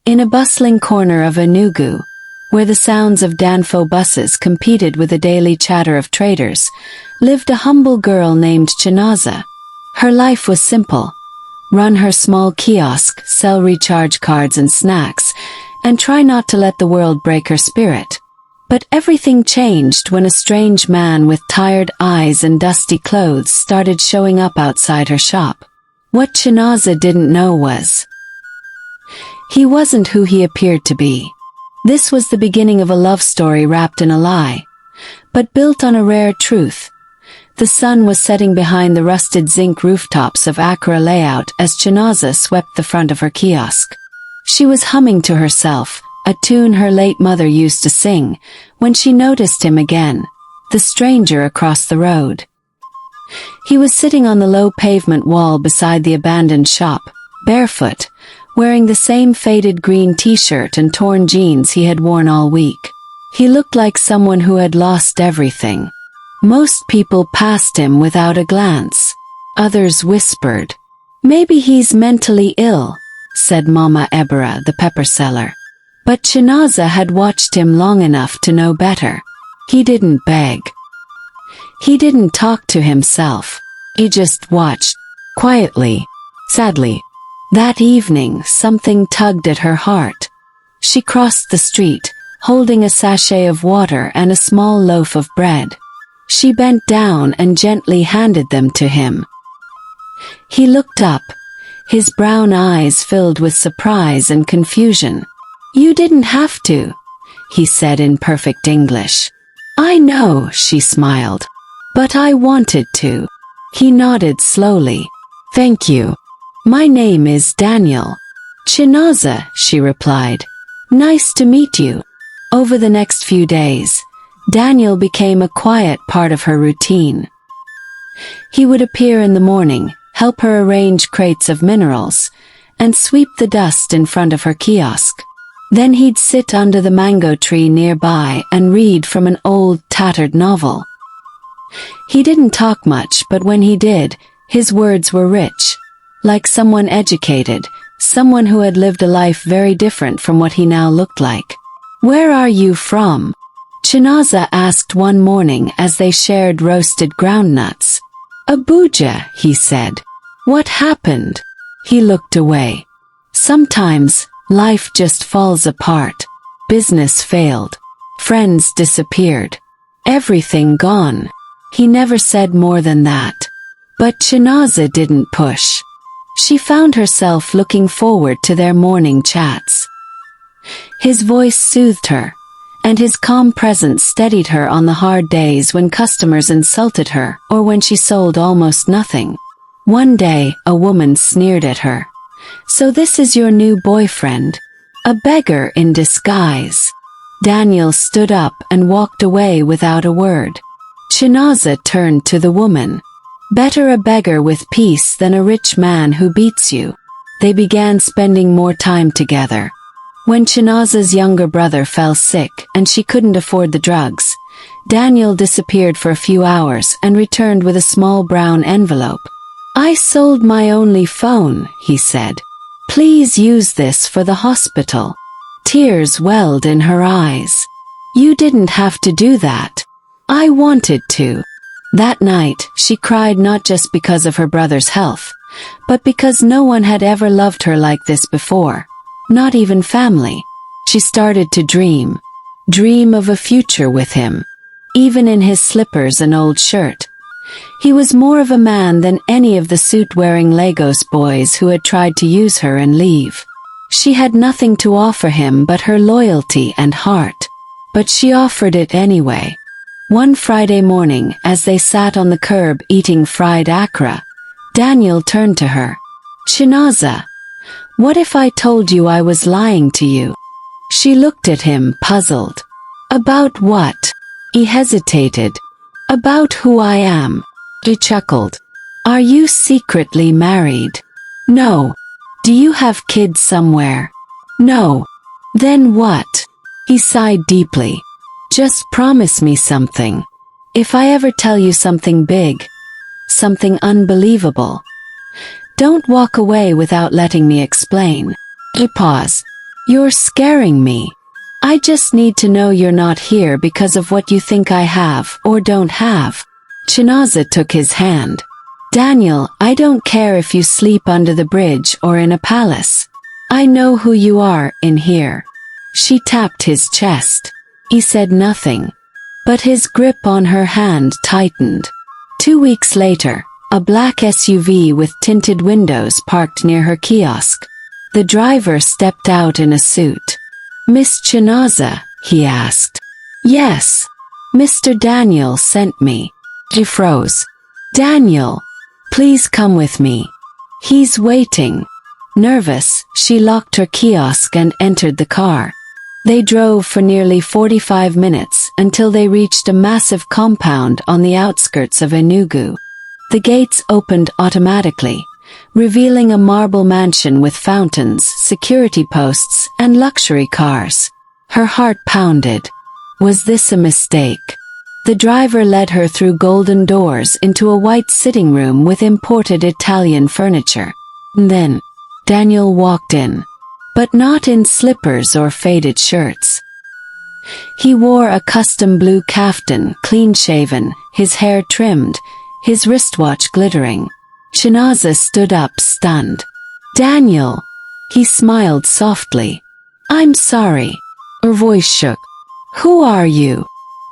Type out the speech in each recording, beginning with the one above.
In a bustling corner of Enugu, where the sounds of Danfo buses competed with the daily chatter of traders, lived a humble girl named Chinaza. Her life was simple: run her small kiosk, sell recharge cards and snacks, and try not to let the world break her spirit. But everything changed when a strange man with tired eyes and dusty clothes started showing up outside her shop. What Chinaza didn't know was, he wasn't who he appeared to be. This was the beginning of a love story wrapped in a lie, but built on a rare truth. The sun was setting behind the rusted zinc rooftops of Accra layout as Chinaza swept the front of her kiosk. She was humming to herself, a tune her late mother used to sing, when she noticed him again, the stranger across the road. He was sitting on the low pavement wall beside the abandoned shop, barefoot, wearing the same faded green t-shirt and torn jeans he had worn all week. He looked like someone who had lost everything. Most people passed him without a glance. Others whispered, "Maybe he's mentally ill," said Mama Ebera, the pepper seller. But Chinaza had watched him long enough to know better. He didn't beg. He didn't talk to himself. He just watched, quietly, sadly. That evening, something tugged at her heart. She crossed the street, holding a sachet of water and a small loaf of bread. She bent down and gently handed them to him. He looked up, his brown eyes filled with surprise and confusion. "You didn't have to," he said in perfect English. "I know," she smiled. "But I wanted to." He nodded slowly. "Thank you. My name is Daniel." "Chinaza," she replied. "Nice to meet you." Over the next few days, Daniel became a quiet part of her routine. He would appear in the morning, help her arrange crates of minerals, and sweep the dust in front of her kiosk. Then he'd sit under the mango tree nearby and read from an old, tattered novel. He didn't talk much, but when he did, his words were rich, like someone educated, someone who had lived a life very different from what he now looked like. "Where are you from?" Chinaza asked one morning as they shared roasted groundnuts. "Abuja," he said. "What happened?" He looked away. "Sometimes, life just falls apart. Business failed. Friends disappeared. Everything gone." He never said more than that. But Chinaza didn't push. She found herself looking forward to their morning chats. His voice soothed her, and his calm presence steadied her on the hard days when customers insulted her or when she sold almost nothing. One day, a woman sneered at her. "So this is your new boyfriend? A beggar in disguise." Daniel stood up and walked away without a word. Chinaza turned to the woman. "Better a beggar with peace than a rich man who beats you." They began spending more time together. When Chinaza's younger brother fell sick and she couldn't afford the drugs, Daniel disappeared for a few hours and returned with a small brown envelope. "I sold my only phone," he said. "Please use this for the hospital." Tears welled in her eyes. "You didn't have to do that. I wanted to." That night, she cried not just because of her brother's health, but because no one had ever loved her like this before, not even family. She started to dream of a future with him, even in his slippers and old shirt. He was more of a man than any of the suit-wearing Lagos boys who had tried to use her and leave. She had nothing to offer him but her loyalty and heart. But she offered it anyway. One Friday morning, as they sat on the curb eating fried akra, Daniel turned to her. "Chinaza, what if I told you I was lying to you?" She looked at him, puzzled. "About what?" He hesitated. "About who I am." He chuckled. "Are you secretly married?" "No." "Do you have kids somewhere?" "No." "Then what?" He sighed deeply. "Just promise me something. If I ever tell you something big, something unbelievable, don't walk away without letting me explain." He paused. You're scaring me. I just need to know you're not here because of what you think I have or don't have. Chinaza took his hand. Daniel, I don't care if you sleep under the bridge or in a palace. I know who you are in here. She tapped his chest. He said nothing, but his grip on her hand tightened. 2 weeks later, a black SUV with tinted windows parked near her kiosk. The driver stepped out in a suit. Miss Chinaza, he asked. Yes. Mr. Daniel sent me. She froze. Daniel, please come with me. He's waiting. Nervous, she locked her kiosk and entered the car. They drove for nearly 45 minutes until they reached a massive compound on the outskirts of Enugu. The gates opened automatically, revealing a marble mansion with fountains, security posts, and luxury cars. Her heart pounded. Was this a mistake? The driver led her through golden doors into a white sitting room with imported Italian furniture. Then, Daniel walked in, but not in slippers or faded shirts. He wore a custom blue kaftan, clean-shaven, his hair trimmed, his wristwatch glittering. Chinaza stood up, stunned. Daniel! He smiled softly. I'm sorry. Her voice shook. Who are you?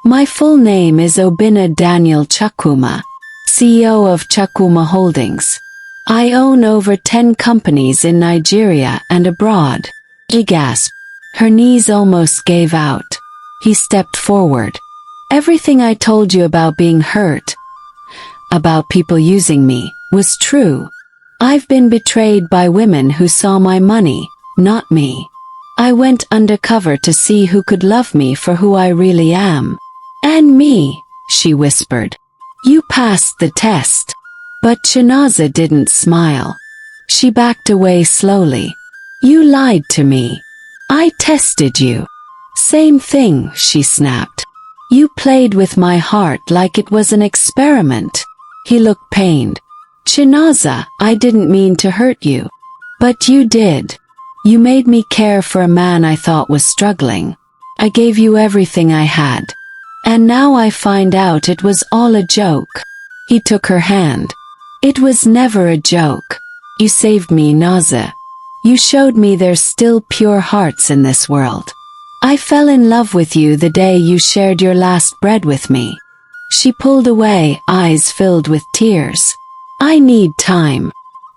My full name is Obinna Daniel Chukwuma, CEO of Chukwuma Holdings. I own over 10 companies in Nigeria and abroad. She gasped. Her knees almost gave out. He stepped forward. Everything I told you about being hurt, about people using me, was true. I've been betrayed by women who saw my money, not me. I went undercover to see who could love me for who I really am. And me, she whispered. You passed the test. But Chinaza didn't smile. She backed away slowly. You lied to me. I tested you. Same thing, she snapped. You played with my heart like it was an experiment. He looked pained. Chinaza, I didn't mean to hurt you. But you did. You made me care for a man I thought was struggling. I gave you everything I had. And now I find out it was all a joke. He took her hand. It was never a joke. You saved me, Naza. You showed me there's still pure hearts in this world. I fell in love with you the day you shared your last bread with me. She pulled away, eyes filled with tears. I need time.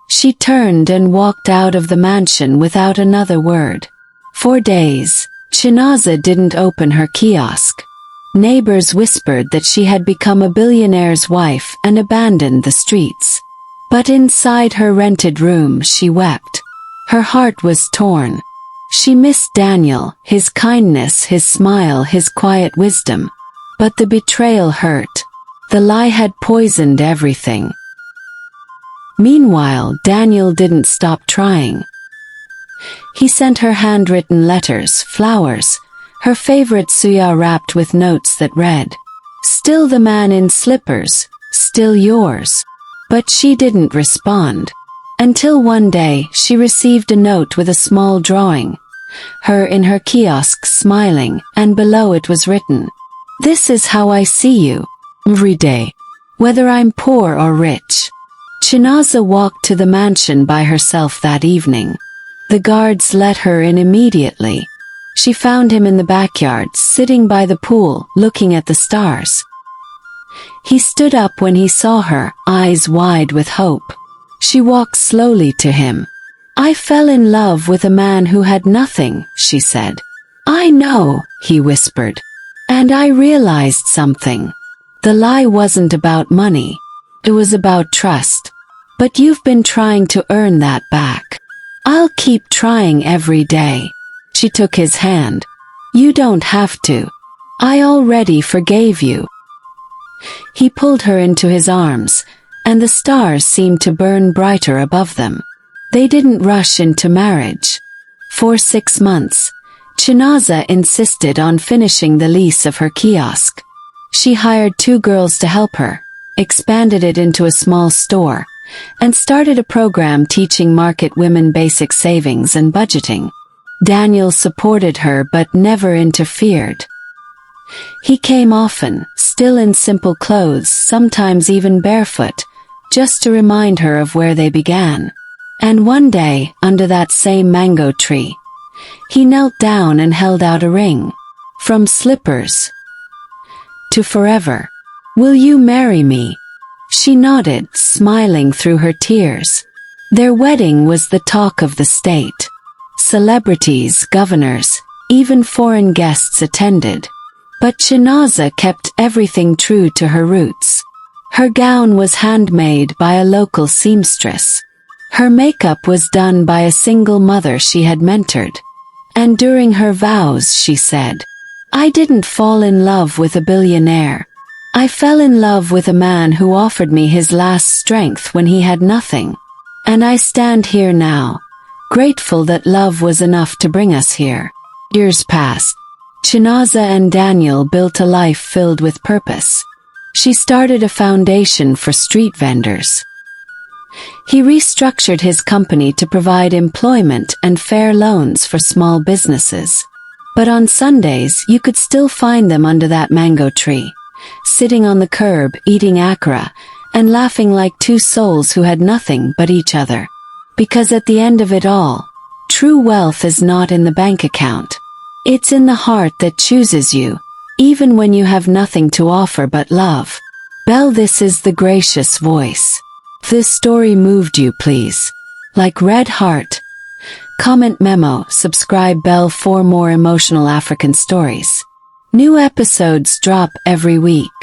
She turned and walked out of the mansion without another word. For days, Chinaza didn't open her kiosk. Neighbors whispered that she had become a billionaire's wife and abandoned the streets. But inside her rented room she wept. Her heart was torn. She missed Daniel, his kindness, his smile, his quiet wisdom. But the betrayal hurt. The lie had poisoned everything. Meanwhile, Daniel didn't stop trying. He sent her handwritten letters, flowers, her favorite suya wrapped with notes that read, "Still the man in slippers, still yours." But she didn't respond. Until one day, she received a note with a small drawing. Her in her kiosk smiling, and below it was written, "This is how I see you. Every day. Whether I'm poor or rich." Chinaza walked to the mansion by herself that evening. The guards let her in immediately. She found him in the backyard, sitting by the pool, looking at the stars. He stood up when he saw her, eyes wide with hope. She walked slowly to him. "I fell in love with a man who had nothing," she said. "I know," he whispered. "And I realized something. The lie wasn't about money. It was about trust. But you've been trying to earn that back. I'll keep trying every day." She took his hand. "You don't have to. I already forgave you." He pulled her into his arms, and the stars seemed to burn brighter above them. They didn't rush into marriage. For 6 months, Chinaza insisted on finishing the lease of her kiosk. She hired 2 girls to help her, expanded it into a small store, and started a program teaching market women basic savings and budgeting. Daniel supported her but never interfered. He came often, still in simple clothes, sometimes even barefoot, just to remind her of where they began. And one day, under that same mango tree, he knelt down and held out a ring. From slippers to forever. Will you marry me? She nodded, smiling through her tears. Their wedding was the talk of the state. Celebrities, governors, even foreign guests attended. But Chinaza kept everything true to her roots. Her gown was handmade by a local seamstress. Her makeup was done by a single mother she had mentored. And during her vows she said, "I didn't fall in love with a billionaire. I fell in love with a man who offered me his last strength when he had nothing. And I stand here now, grateful that love was enough to bring us here." Years passed. Chinaza and Daniel built a life filled with purpose. She started a foundation for street vendors. He restructured his company to provide employment and fair loans for small businesses. But on Sundays you could still find them under that mango tree, sitting on the curb, eating akara, and laughing like two souls who had nothing but each other. Because at the end of it all, true wealth is not in the bank account. It's in the heart that chooses you, even when you have nothing to offer but love. Belle, this is the gracious voice. If this story moved you, please like red heart, comment, memo, subscribe Belle for more emotional African stories. New episodes drop every week.